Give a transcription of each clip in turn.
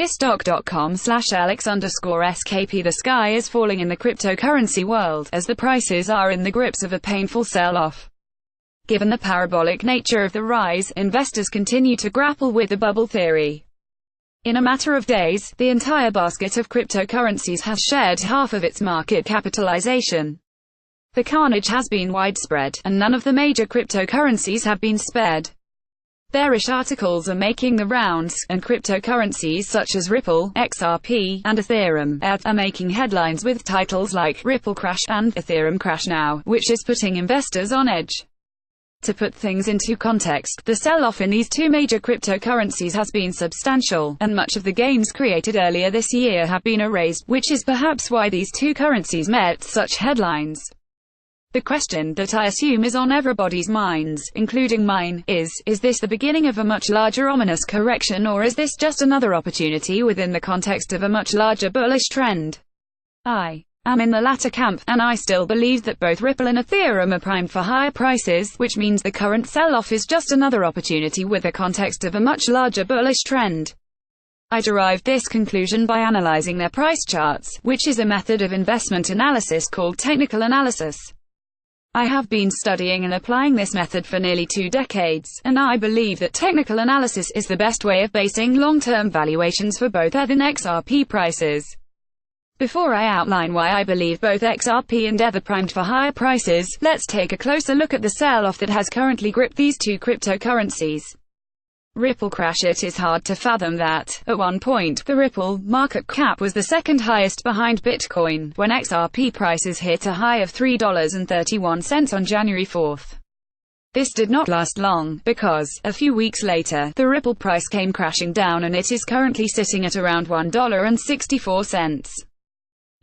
Isstock.com/Alex_SKP. The sky is falling in the cryptocurrency world, as the prices are in the grips of a painful sell-off. Given the parabolic nature of the rise, investors continue to grapple with the bubble theory. In a matter of days, the entire basket of cryptocurrencies has shed half of its market capitalization. The carnage has been widespread, and none of the major cryptocurrencies have been spared. Bearish articles are making the rounds, and cryptocurrencies such as Ripple, XRP, and Ethereum, are making headlines with titles like "Ripple Crash" and "Ethereum Crash Now," which is putting investors on edge. To put things into context, the sell-off in these two major cryptocurrencies has been substantial, and much of the gains created earlier this year have been erased, which is perhaps why these two currencies met such headlines. The question that I assume is on everybody's minds, including mine, is this the beginning of a much larger ominous correction, or is this just another opportunity within the context of a much larger bullish trend? I'm in the latter camp, and I still believe that both Ripple and Ethereum are primed for higher prices, which means the current sell-off is just another opportunity with the context of a much larger bullish trend. I derived this conclusion by analyzing their price charts, which is a method of investment analysis called technical analysis. I have been studying and applying this method for nearly 2 decades, and I believe that technical analysis is the best way of basing long-term valuations for both ETH and XRP prices. Before I outline why I believe both XRP and ETH are primed for higher prices, let's take a closer look at the sell-off that has currently gripped these two cryptocurrencies. Ripple crash. It is hard to fathom that, at one point, the Ripple market cap was the second highest behind Bitcoin, when XRP prices hit a high of $3.31 on January 4. This did not last long, because, a few weeks later, the Ripple price came crashing down and it is currently sitting at around $1.64.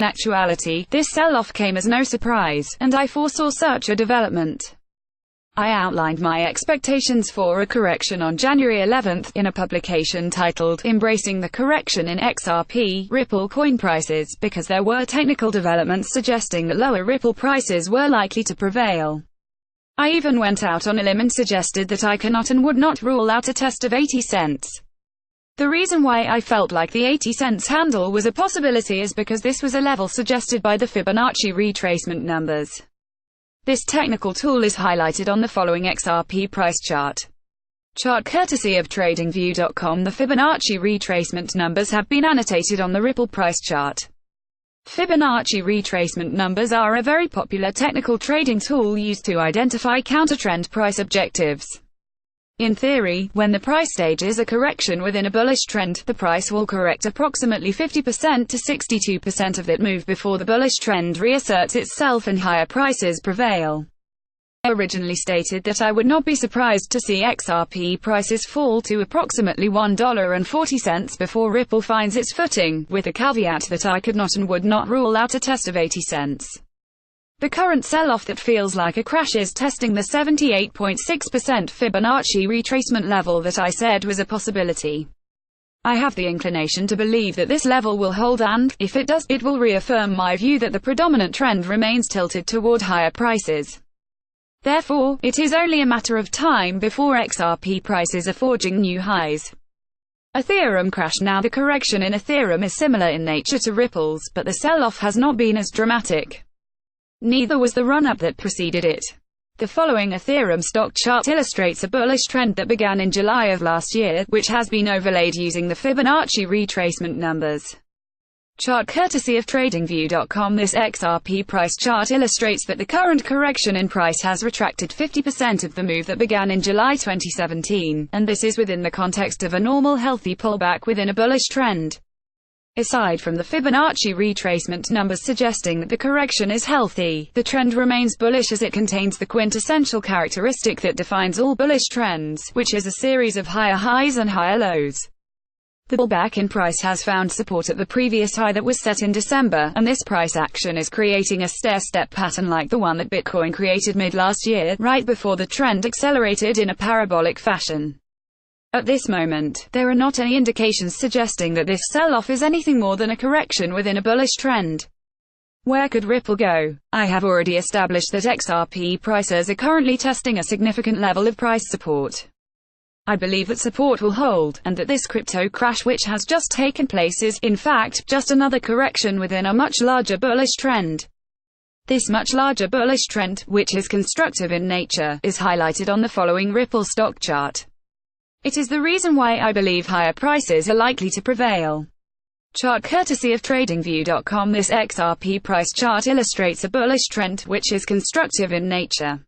In actuality, this sell-off came as no surprise, and I foresaw such a development. I outlined my expectations for a correction on January 11 in a publication titled "Embracing the Correction in XRP, Ripple coin prices," because there were technical developments suggesting that lower Ripple prices were likely to prevail. I even went out on a limb and suggested that I cannot and would not rule out a test of 80 cents. The reason why I felt like the 80 cents handle was a possibility is because this was a level suggested by the Fibonacci retracement numbers. This technical tool is highlighted on the following XRP price chart. Chart courtesy of TradingView.com. The Fibonacci retracement numbers have been annotated on the Ripple price chart. Fibonacci retracement numbers are a very popular technical trading tool used to identify counter-trend price objectives. In theory, when the price stages a correction within a bullish trend, the price will correct approximately 50% to 62% of that move before the bullish trend reasserts itself and higher prices prevail. I originally stated that I would not be surprised to see XRP prices fall to approximately $1.40 before Ripple finds its footing, with the caveat that I could not and would not rule out a test of 80 cents. The current sell-off that feels like a crash is testing the 78.6% Fibonacci retracement level that I said was a possibility. I have the inclination to believe that this level will hold and, if it does, it will reaffirm my view that the predominant trend remains tilted toward higher prices. Therefore, it is only a matter of time before XRP prices are forging new highs. Ethereum crash. Now the correction in Ethereum is similar in nature to Ripple's, but the sell-off has not been as dramatic. Neither was the run-up that preceded it. The following Ethereum stock chart illustrates a bullish trend that began in July of last year, which has been overlaid using the Fibonacci retracement numbers. Chart courtesy of TradingView.com. This XRP price chart illustrates that the current correction in price has retracted 50% of the move that began in July 2017, and this is within the context of a normal healthy pullback within a bullish trend. Aside from the Fibonacci retracement numbers suggesting that the correction is healthy, the trend remains bullish as it contains the quintessential characteristic that defines all bullish trends, which is a series of higher highs and higher lows. The pullback in price has found support at the previous high that was set in December, and this price action is creating a stair-step pattern like the one that Bitcoin created mid-last year, right before the trend accelerated in a parabolic fashion. At this moment, there are not any indications suggesting that this sell-off is anything more than a correction within a bullish trend. Where could Ripple go? I have already established that XRP prices are currently testing a significant level of price support. I believe that support will hold, and that this crypto crash which has just taken place is, in fact, just another correction within a much larger bullish trend. This much larger bullish trend, which is constructive in nature, is highlighted on the following Ripple stock chart. It is the reason why I believe higher prices are likely to prevail. Chart courtesy of TradingView.com. This XRP price chart illustrates a bullish trend, which is constructive in nature.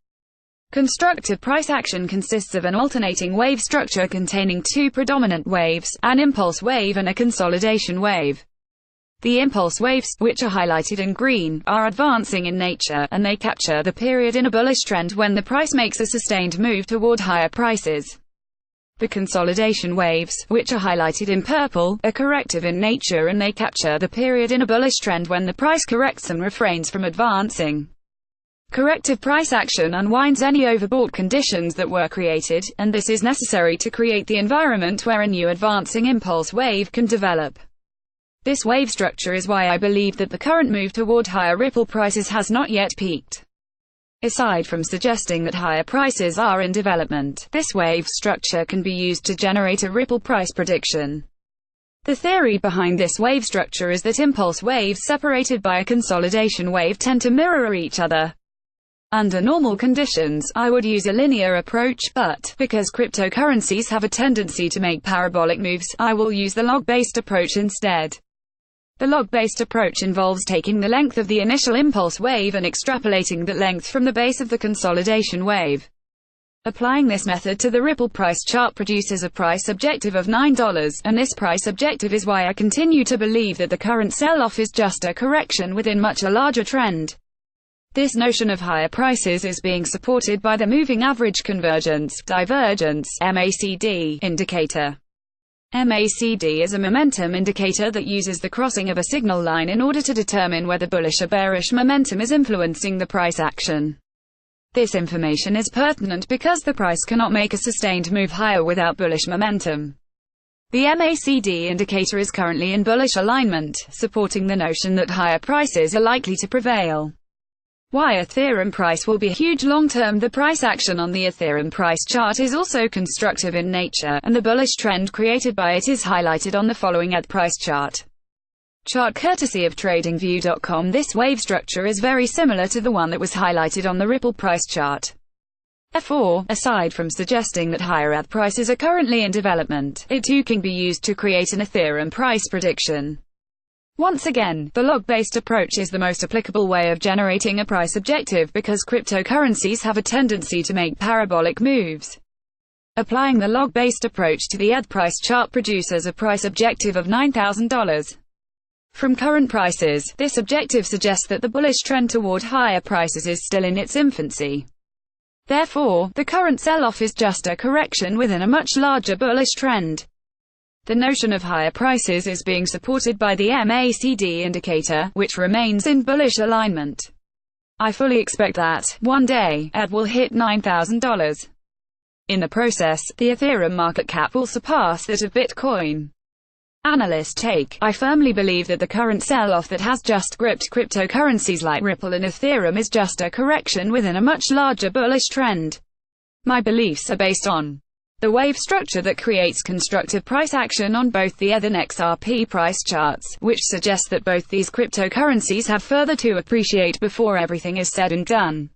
Constructive price action consists of an alternating wave structure containing two predominant waves, an impulse wave and a consolidation wave. The impulse waves, which are highlighted in green, are advancing in nature, and they capture the period in a bullish trend when the price makes a sustained move toward higher prices. The consolidation waves, which are highlighted in purple, are corrective in nature and they capture the period in a bullish trend when the price corrects and refrains from advancing. Corrective price action unwinds any overbought conditions that were created, and this is necessary to create the environment where a new advancing impulse wave can develop. This wave structure is why I believe that the current move toward higher Ripple prices has not yet peaked. Aside from suggesting that higher prices are in development, this wave structure can be used to generate a Ripple price prediction. The theory behind this wave structure is that impulse waves separated by a consolidation wave tend to mirror each other. Under normal conditions, I would use a linear approach, but, because cryptocurrencies have a tendency to make parabolic moves, I will use the log-based approach instead. The log-based approach involves taking the length of the initial impulse wave and extrapolating that length from the base of the consolidation wave. Applying this method to the Ripple price chart produces a price objective of $9, and this price objective is why I continue to believe that the current sell-off is just a correction within much a larger trend. This notion of higher prices is being supported by the moving average convergence, divergence, MACD, indicator. MACD is a momentum indicator that uses the crossing of a signal line in order to determine whether bullish or bearish momentum is influencing the price action. This information is pertinent because the price cannot make a sustained move higher without bullish momentum. The MACD indicator is currently in bullish alignment, supporting the notion that higher prices are likely to prevail. Why Ethereum price will be huge long-term. The price action on the Ethereum price chart is also constructive in nature, and the bullish trend created by it is highlighted on the following ETH price chart. Chart courtesy of TradingView.com. This wave structure is very similar to the one that was highlighted on the Ripple price chart. Therefore, aside from suggesting that higher ETH prices are currently in development, it too can be used to create an Ethereum price prediction. Once again, the log-based approach is the most applicable way of generating a price objective because cryptocurrencies have a tendency to make parabolic moves. Applying the log-based approach to the ETH price chart produces a price objective of $9,000. From current prices, this objective suggests that the bullish trend toward higher prices is still in its infancy. Therefore, the current sell-off is just a correction within a much larger bullish trend. The notion of higher prices is being supported by the MACD indicator, which remains in bullish alignment. I fully expect that, one day, ETH will hit $9,000. In the process, the Ethereum market cap will surpass that of Bitcoin. Analyst take: I firmly believe that the current sell-off that has just gripped cryptocurrencies like Ripple and Ethereum is just a correction within a much larger bullish trend. My beliefs are based on the wave structure that creates constructive price action on both the ETH and XRP price charts, which suggests that both these cryptocurrencies have further to appreciate before everything is said and done.